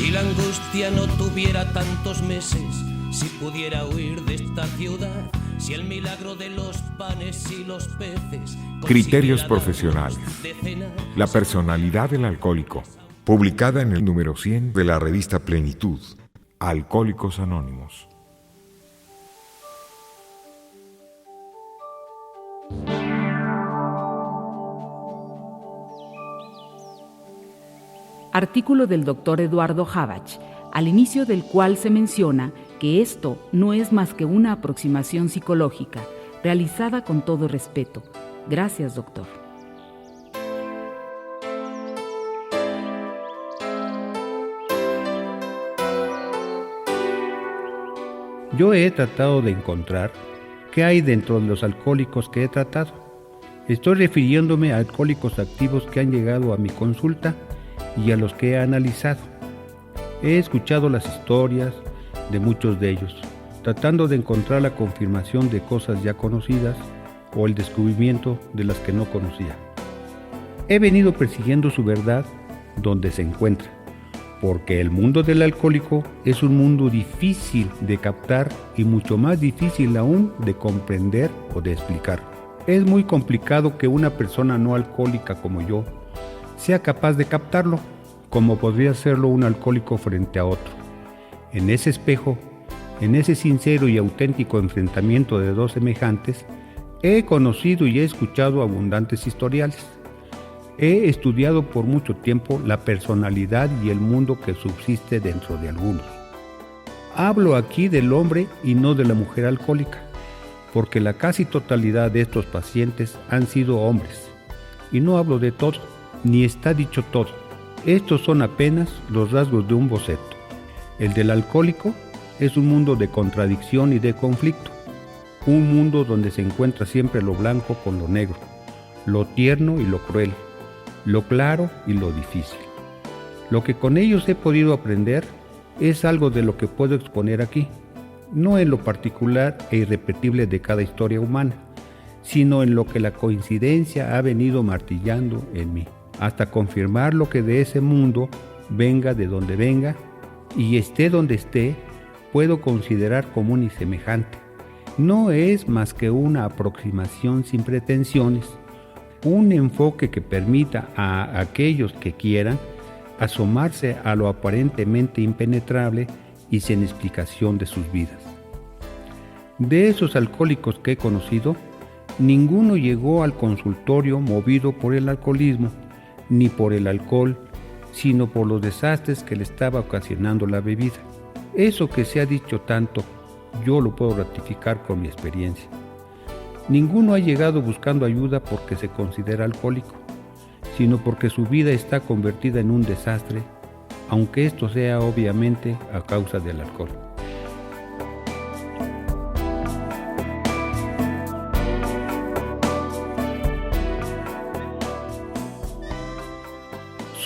Si la angustia no tuviera tantos meses, si pudiera huir de esta ciudad, si el milagro de los panes y los peces. Criterios profesionales. La personalidad del alcohólico. Publicada en el número 100 de la revista Plenitud. Alcohólicos Anónimos. Artículo del Dr. Eduardo Habach, al inicio del cual se menciona que esto no es más que una aproximación psicológica, realizada con todo respeto. Gracias, doctor. Yo he tratado de encontrar qué hay dentro de los alcohólicos que he tratado. Estoy refiriéndome a alcohólicos activos que han llegado a mi consulta y a los que he analizado. He escuchado las historias de muchos de ellos, tratando de encontrar la confirmación de cosas ya conocidas o el descubrimiento de las que no conocía. He venido persiguiendo su verdad donde se encuentra, porque el mundo del alcohólico es un mundo difícil de captar y mucho más difícil aún de comprender o de explicar. Es muy complicado que una persona no alcohólica como yo sea capaz de captarlo, como podría serlo un alcohólico frente a otro. En ese espejo, en ese sincero y auténtico enfrentamiento de dos semejantes, he conocido y he escuchado abundantes historiales. He estudiado por mucho tiempo la personalidad y el mundo que subsiste dentro de algunos. Hablo aquí del hombre y no de la mujer alcohólica, porque la casi totalidad de estos pacientes han sido hombres. Y no hablo de todo, ni está dicho todo. Estos son apenas los rasgos de un boceto. El del alcohólico es un mundo de contradicción y de conflicto. Un mundo donde se encuentra siempre lo blanco con lo negro, lo tierno y lo cruel, lo claro y lo difícil. Lo que con ellos he podido aprender es algo de lo que puedo exponer aquí, no en lo particular e irrepetible de cada historia humana, sino en lo que la coincidencia ha venido martillando en mí, hasta confirmar lo que de ese mundo, venga de donde venga, y esté donde esté, puedo considerar común y semejante. No es más que una aproximación sin pretensiones, un enfoque que permita a aquellos que quieran asomarse a lo aparentemente impenetrable y sin explicación de sus vidas. De esos alcohólicos que he conocido, ninguno llegó al consultorio movido por el alcoholismo, ni por el alcohol, sino por los desastres que le estaba ocasionando la bebida. Eso que se ha dicho tanto, yo lo puedo ratificar con mi experiencia. Ninguno ha llegado buscando ayuda porque se considera alcohólico, sino porque su vida está convertida en un desastre, aunque esto sea obviamente a causa del alcohol.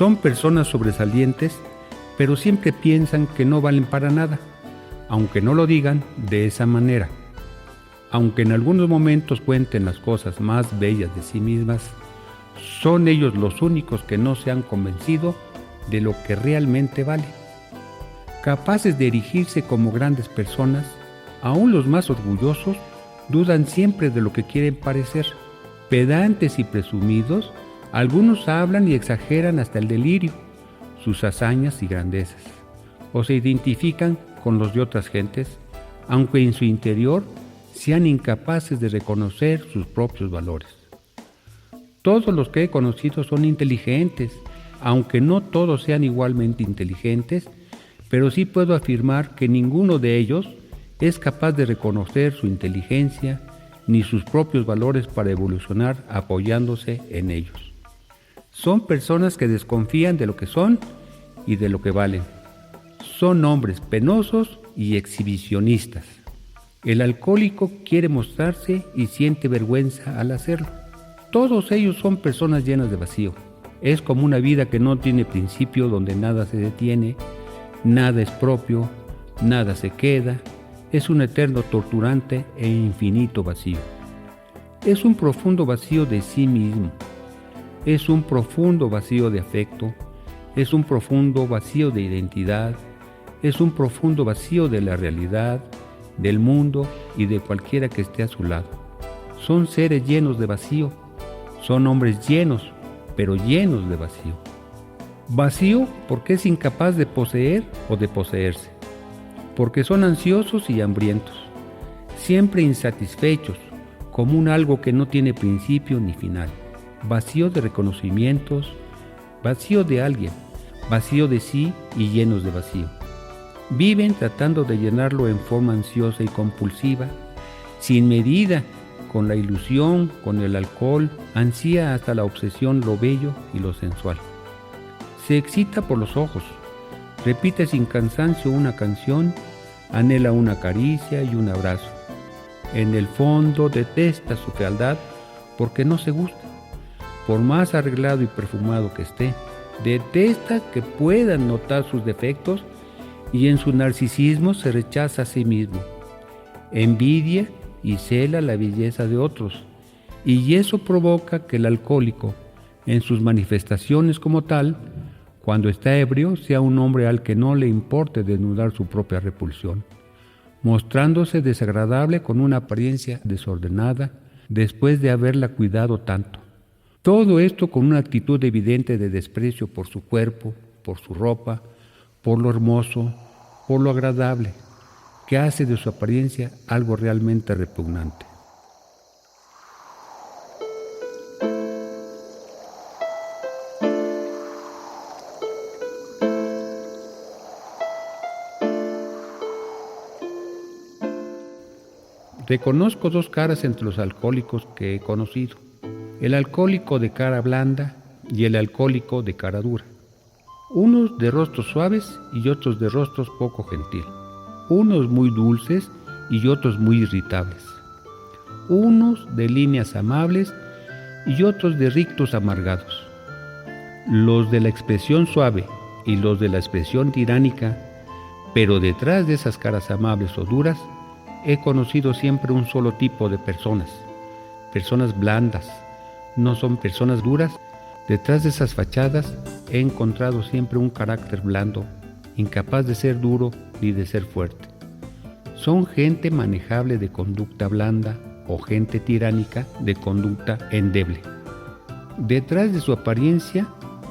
Son personas sobresalientes, pero siempre piensan que no valen para nada, aunque no lo digan de esa manera. Aunque en algunos momentos cuenten las cosas más bellas de sí mismas, son ellos los únicos que no se han convencido de lo que realmente vale. Capaces de erigirse como grandes personas, aún los más orgullosos dudan siempre de lo que quieren parecer. Pedantes y presumidos, algunos hablan y exageran hasta el delirio sus hazañas y grandezas, o se identifican con los de otras gentes, aunque en su interior sean incapaces de reconocer sus propios valores. Todos los que he conocido son inteligentes, aunque no todos sean igualmente inteligentes, pero sí puedo afirmar que ninguno de ellos es capaz de reconocer su inteligencia ni sus propios valores para evolucionar apoyándose en ellos. Son personas que desconfían de lo que son y de lo que valen. Son hombres penosos y exhibicionistas. El alcohólico quiere mostrarse y siente vergüenza al hacerlo. Todos ellos son personas llenas de vacío. Es como una vida que no tiene principio, donde nada se detiene, nada es propio, nada se queda. Es un eterno torturante e infinito vacío. Es un profundo vacío de sí mismo. Es un profundo vacío de afecto es un profundo vacío de identidad, es un profundo vacío de la realidad, del mundo y de cualquiera que esté a su lado. Son seres llenos de vacío, son hombres llenos, pero llenos de vacío. Vacío porque es incapaz de poseer o de poseerse, porque son ansiosos y hambrientos, siempre insatisfechos, como un algo que no tiene principio ni final. Vacío de reconocimientos, vacío de alguien, vacío de sí y llenos de vacío. Viven tratando de llenarlo en forma ansiosa y compulsiva, sin medida, con la ilusión, con el alcohol, ansía hasta la obsesión lo bello y lo sensual. Se excita por los ojos, repite sin cansancio una canción, anhela una caricia y un abrazo. En el fondo detesta su fealdad porque no se gusta, por más arreglado y perfumado que esté. Detesta que puedan notar sus defectos y en su narcisismo se rechaza a sí mismo. Envidia y cela la belleza de otros, y eso provoca que el alcohólico, en sus manifestaciones como tal, cuando está ebrio, sea un hombre al que no le importe desnudar su propia repulsión, mostrándose desagradable con una apariencia desordenada después de haberla cuidado tanto. Todo esto con una actitud evidente de desprecio por su cuerpo, por su ropa, por lo hermoso, por lo agradable, que hace de su apariencia algo realmente repugnante. Reconozco dos caras entre los alcohólicos que he conocido: el alcohólico de cara blanda y el alcohólico de cara dura. Unos de rostros suaves y otros de rostros poco gentil. Unos muy dulces y otros muy irritables. Unos de líneas amables y otros de rictos amargados. Los de la expresión suave y los de la expresión tiránica, pero detrás de esas caras amables o duras, he conocido siempre un solo tipo de personas, personas blandas, no son personas duras. Detrás de esas fachadas he encontrado siempre un carácter blando, incapaz de ser duro ni de ser fuerte. Son gente manejable de conducta blanda o gente tiránica de conducta endeble. Detrás de su apariencia,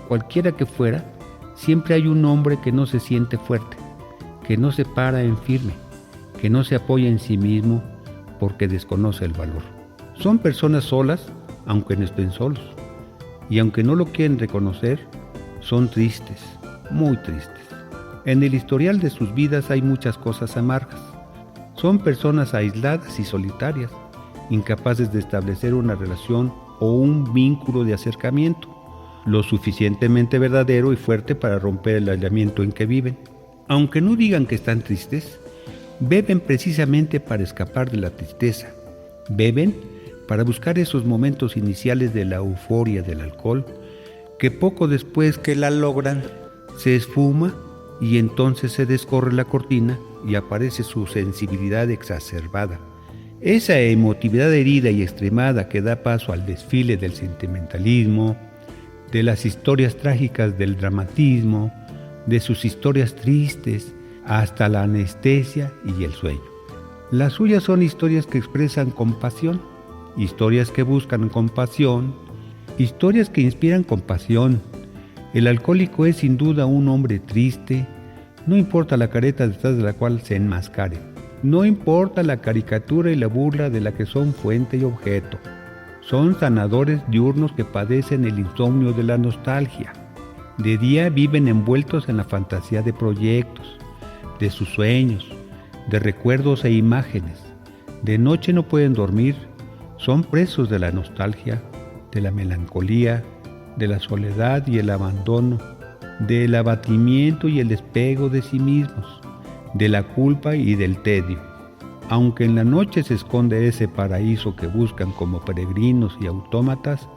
cualquiera que fuera, siempre hay un hombre que no se siente fuerte, que no se para en firme, que no se apoya en sí mismo porque desconoce el valor. Son personas solas, aunque no estén solos. Y aunque no lo quieren reconocer, son tristes, muy tristes. En el historial de sus vidas hay muchas cosas amargas. Son personas aisladas y solitarias, incapaces de establecer una relación o un vínculo de acercamiento, lo suficientemente verdadero y fuerte para romper el aislamiento en que viven. Aunque no digan que están tristes, beben precisamente para escapar de la tristeza. Beben para buscar esos momentos iniciales de la euforia del alcohol, que poco después que la logran, se esfuma y entonces se descorre la cortina y aparece su sensibilidad exacerbada. Esa emotividad herida y extremada que da paso al desfile del sentimentalismo, de las historias trágicas del dramatismo, de sus historias tristes, hasta la anestesia y el sueño. Las suyas son historias que expresan compasión, historias que buscan compasión, historias que inspiran compasión. El alcohólico es sin duda un hombre triste, no importa la careta detrás de la cual se enmascare, no importa la caricatura y la burla de la que son fuente y objeto. Son sanadores diurnos que padecen el insomnio de la nostalgia. De día viven envueltos en la fantasía de proyectos, de sus sueños, de recuerdos e imágenes. De noche no pueden dormir. Son presos de la nostalgia, de la melancolía, de la soledad y el abandono, del abatimiento y el despego de sí mismos, de la culpa y del tedio. Aunque en la noche se esconde ese paraíso que buscan como peregrinos y autómatas,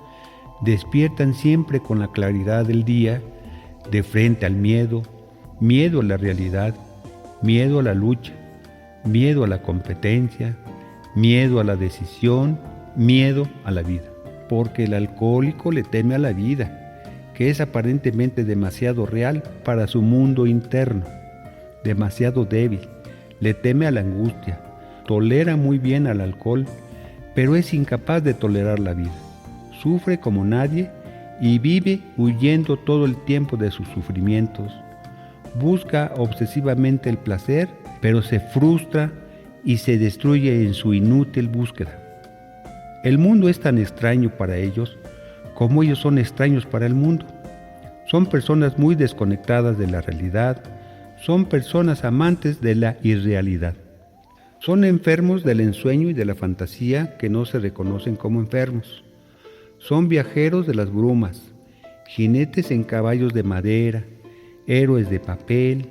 despiertan siempre con la claridad del día, de frente al miedo, miedo a la realidad, miedo a la lucha, miedo a la competencia, miedo a la decisión, miedo a la vida. Porque el alcohólico le teme a la vida que es aparentemente demasiado real para su mundo interno, demasiado débil, le teme a la angustia, tolera muy bien al alcohol, pero es incapaz de tolerar la vida. Sufre como nadie y vive huyendo todo el tiempo de sus sufrimientos. Busca obsesivamente el placer, pero se frustra y se destruye en su inútil búsqueda. El mundo es tan extraño para ellos como ellos son extraños para el mundo. Son personas muy desconectadas de la realidad, son personas amantes de la irrealidad. Son enfermos del ensueño y de la fantasía que no se reconocen como enfermos. Son viajeros de las brumas, jinetes en caballos de madera, héroes de papel,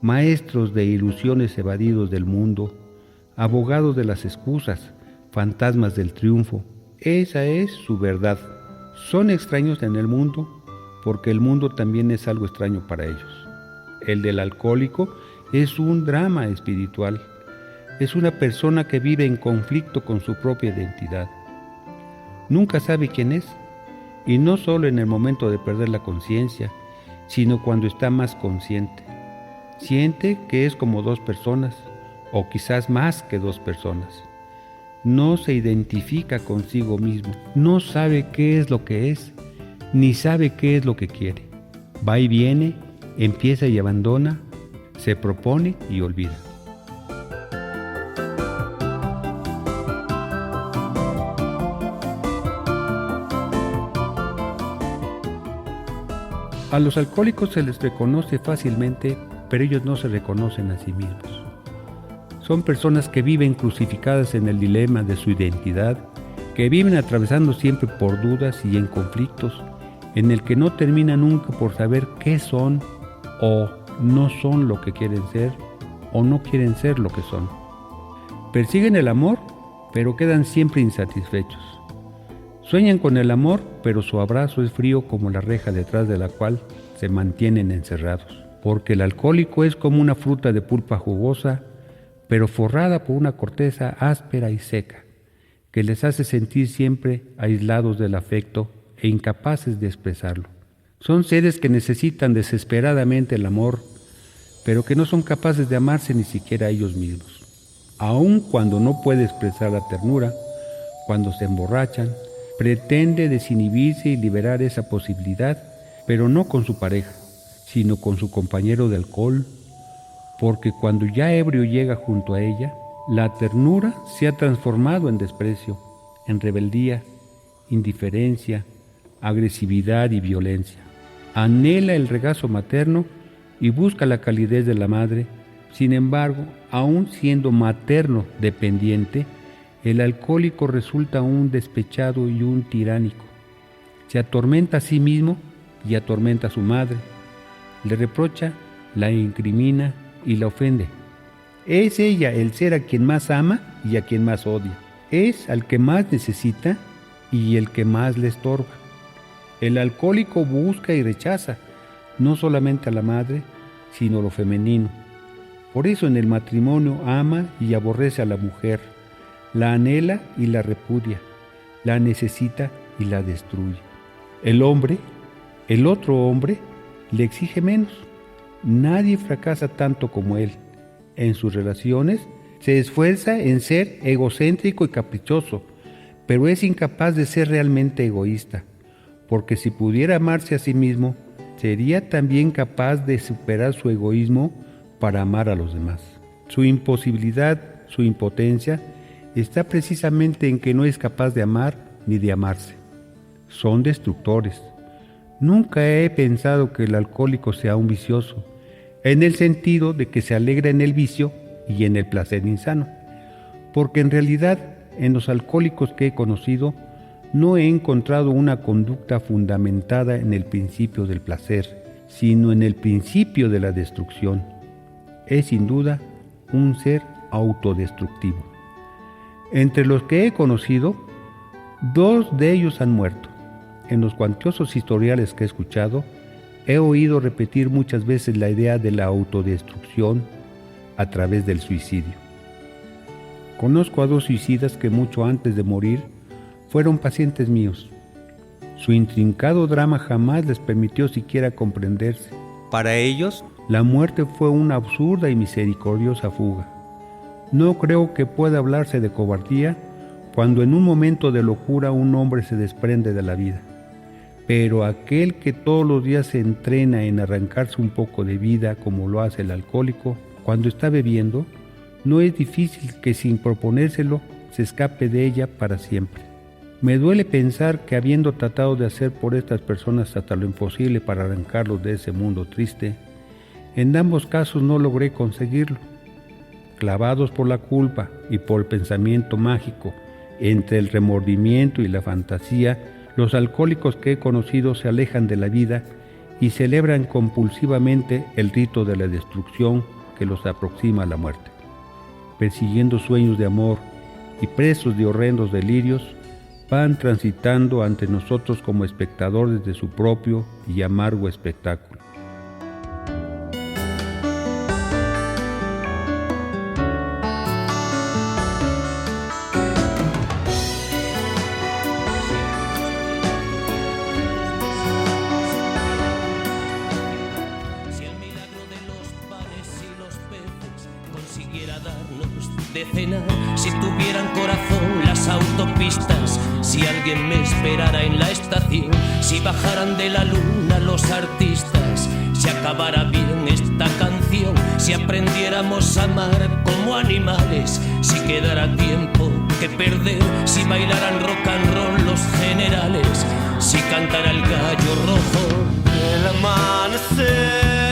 maestros de ilusiones evadidos del mundo, abogados de las excusas, fantasmas del triunfo. Esa es su verdad. Son extraños en el mundo porque el mundo también es algo extraño para ellos. El del alcohólico es un drama espiritual. Es una persona que vive en conflicto con su propia identidad. Nunca sabe quién es, y no solo en el momento de perder la conciencia, sino cuando está más consciente. Siente que es como dos personas, o quizás más que dos personas. No se identifica consigo mismo, no sabe qué es lo que es, ni sabe qué es lo que quiere. Va y viene, empieza y abandona, se propone y olvida. A los alcohólicos se les reconoce fácilmente, pero ellos no se reconocen a sí mismos. Son personas que viven crucificadas en el dilema de su identidad, que viven atravesando siempre por dudas y en conflictos, en el que no terminan nunca por saber qué son o no son lo que quieren ser o no quieren ser lo que son. Persiguen el amor, pero quedan siempre insatisfechos. Sueñan con el amor, pero su abrazo es frío como la reja detrás de la cual se mantienen encerrados. Porque el alcohólico es como una fruta de pulpa jugosa, pero forrada por una corteza áspera y seca, que les hace sentir siempre aislados del afecto e incapaces de expresarlo. Son seres que necesitan desesperadamente el amor, pero que no son capaces de amarse ni siquiera a ellos mismos. Aun cuando no puede expresar la ternura, cuando se emborrachan, pretende desinhibirse y liberar esa posibilidad, pero no con su pareja, sino con su compañero de alcohol, porque cuando ya ebrio llega junto a ella, la ternura se ha transformado en desprecio, en rebeldía, indiferencia, agresividad y violencia. Anhela el regazo materno y busca la calidez de la madre. Sin embargo, aun siendo materno dependiente, el alcohólico resulta un despechado y un tiránico. Se atormenta a sí mismo y atormenta a su madre. Le reprocha, la incrimina y la ofende. Es ella el ser a quien más ama y a quien más odia. Es al que más necesita y el que más le estorba. El alcohólico busca y rechaza no solamente a la madre, sino lo femenino. Por eso en el matrimonio ama y aborrece a la mujer, la anhela y la repudia, la necesita y la destruye. El hombre, el otro hombre, le exige menos. Nadie fracasa tanto como él. En sus relaciones se esfuerza en ser egocéntrico y caprichoso, pero es incapaz de ser realmente egoísta, porque si pudiera amarse a sí mismo, sería también capaz de superar su egoísmo para amar a los demás. Su imposibilidad, su impotencia, está precisamente en que no es capaz de amar ni de amarse. Son destructores. Nunca he pensado que el alcohólico sea un vicioso, en el sentido de que se alegra en el vicio y en el placer insano, porque en realidad en los alcohólicos que he conocido no he encontrado una conducta fundamentada en el principio del placer, sino en el principio de la destrucción. Es sin duda un ser autodestructivo. Entre los que he conocido, 2 de ellos han muerto. En los cuantiosos historiales que he escuchado, he oído repetir muchas veces la idea de la autodestrucción a través del suicidio. Conozco a 2 suicidas que mucho antes de morir fueron pacientes míos. Su intrincado drama jamás les permitió siquiera comprenderse. Para ellos, la muerte fue una absurda y misericordiosa fuga. No creo que pueda hablarse de cobardía cuando en un momento de locura un hombre se desprende de la vida. Pero aquel que todos los días se entrena en arrancarse un poco de vida como lo hace el alcohólico, cuando está bebiendo, no es difícil que sin proponérselo se escape de ella para siempre. Me duele pensar que habiendo tratado de hacer por estas personas hasta lo imposible para arrancarlos de ese mundo triste, en ambos casos no logré conseguirlo. Clavados por la culpa y por el pensamiento mágico, entre el remordimiento y la fantasía, los alcohólicos que he conocido se alejan de la vida y celebran compulsivamente el rito de la destrucción que los aproxima a la muerte. Persiguiendo sueños de amor y presos de horrendos delirios, van transitando ante nosotros como espectadores de su propio y amargo espectáculo. De cenar, si tuvieran corazón las autopistas, si alguien me esperara en la estación, si bajaran de la luna los artistas, si acabara bien esta canción, si aprendiéramos a amar como animales, si quedara tiempo que perder, si bailaran rock and roll los generales, si cantara el gallo rojo del amanecer.